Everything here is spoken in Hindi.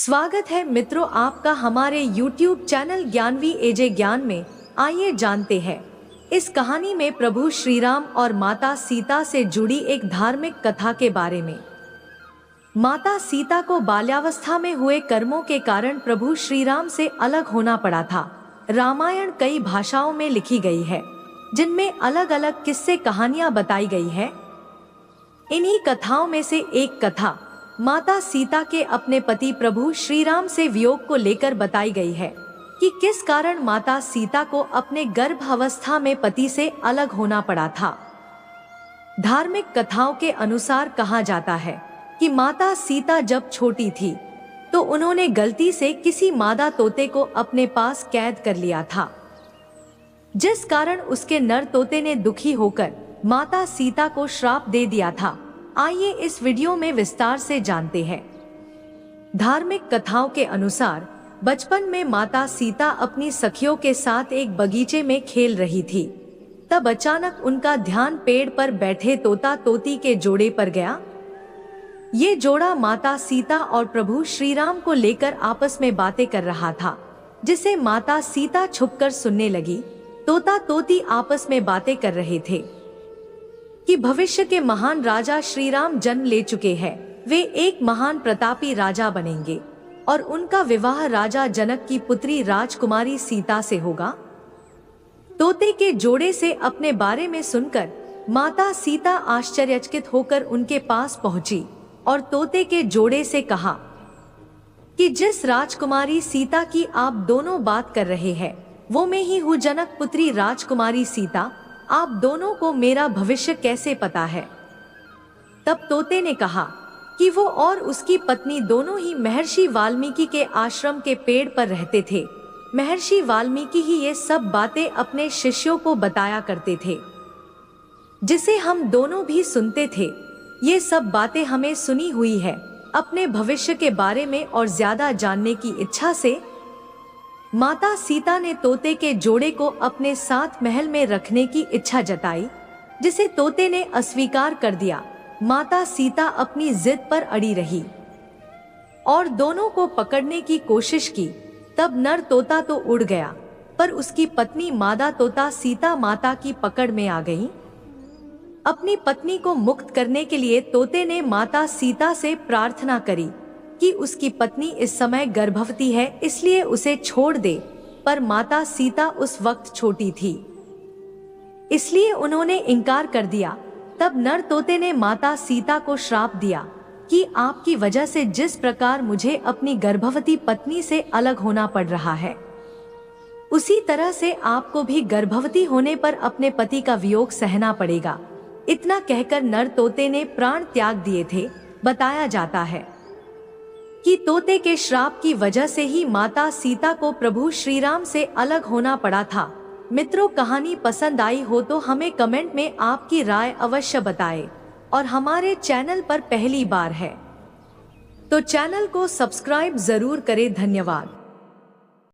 स्वागत है मित्रों आपका हमारे YouTube चैनल ज्ञानवी एजे ज्ञान में। आइए जानते हैं इस कहानी में प्रभु श्री राम और माता सीता से जुड़ी एक धार्मिक कथा के बारे में। माता सीता को बाल्यावस्था में हुए कर्मों के कारण प्रभु श्री राम से अलग होना पड़ा था। रामायण कई भाषाओं में लिखी गई है, जिनमें अलग अलग किस्से कहानियां बताई गई है। इन्हीं कथाओं में से एक कथा माता सीता के अपने पति प्रभु श्री राम से वियोग को लेकर बताई गई है कि किस कारण माता सीता को अपने गर्भावस्था में पति से अलग होना पड़ा था। धार्मिक कथाओं के अनुसार कहा जाता है कि माता सीता जब छोटी थी तो उन्होंने गलती से किसी मादा तोते को अपने पास कैद कर लिया था, जिस कारण उसके नर तोते ने दुखी होकर माता सीता को श्राप दे दिया था। आइए इस वीडियो में विस्तार से जानते हैं। धार्मिक कथाओं के अनुसार बचपन में माता सीता अपनी सखियों के साथ एक बगीचे में खेल रही थी। तब अचानक उनका ध्यान पेड़ पर बैठे तोता तोती के जोड़े पर गया। ये जोड़ा माता सीता और प्रभु श्री राम को लेकर आपस में बातें कर रहा था, जिसे माता सीता छुपकर सुनने लगी। तोता तोती आपस में बातें कर रहे थे कि भविष्य के महान राजा श्री राम जन्म ले चुके हैं, वे एक महान प्रतापी राजा बनेंगे और उनका विवाह राजा जनक की पुत्री राजकुमारी सीता से होगा। तोते के जोड़े से अपने बारे में सुनकर माता सीता आश्चर्यचकित होकर उनके पास पहुंची और तोते के जोड़े से कहा कि जिस राजकुमारी सीता की आप दोनों बात कर रहे हैं, वो मैं ही हूँ, जनक पुत्री राजकुमारी सीता। आप दोनों को मेरा भविष्य कैसे पता है? तब तोते ने कहा कि वो और उसकी पत्नी दोनों ही महर्षि वाल्मीकि के आश्रम के पेड़ पर रहते थे। महर्षि वाल्मीकि ही ये सब बातें अपने शिष्यों को बताया करते थे, जिसे हम दोनों भी सुनते थे। ये सब बातें हमें सुनी हुई है। अपने भविष्य के बारे में और ज्यादा जानने की इच्छा से माता सीता ने तोते के जोड़े को अपने साथ महल में रखने की इच्छा जताई, जिसे तोते ने अस्वीकार कर दिया। माता सीता अपनी जिद पर अड़ी रही और दोनों को पकड़ने की कोशिश की। तब नर तोता तो उड़ गया, पर उसकी पत्नी मादा तोता सीता माता की पकड़ में आ गई। अपनी पत्नी को मुक्त करने के लिए तोते ने माता सीता से प्रार्थना करी कि उसकी पत्नी इस समय गर्भवती है, इसलिए उसे छोड़ दे। पर माता सीता उस वक्त छोटी थी, इसलिए उन्होंने इनकार कर दिया। तब नर तोते ने माता सीता को श्राप दिया कि आपकी वजह से जिस प्रकार मुझे अपनी गर्भवती पत्नी से अलग होना पड़ रहा है, उसी तरह से आपको भी गर्भवती होने पर अपने पति का वियोग सहना पड़ेगा। इतना कहकर नर तोते ने प्राण त्याग दिए थे। बताया जाता है कि तोते के श्राप की वजह से ही माता सीता को प्रभु श्री राम से अलग होना पड़ा था। मित्रों, कहानी पसंद आई हो तो हमें कमेंट में आपकी राय अवश्य बताएं और हमारे चैनल पर पहली बार है तो चैनल को सब्सक्राइब जरूर करें। धन्यवाद।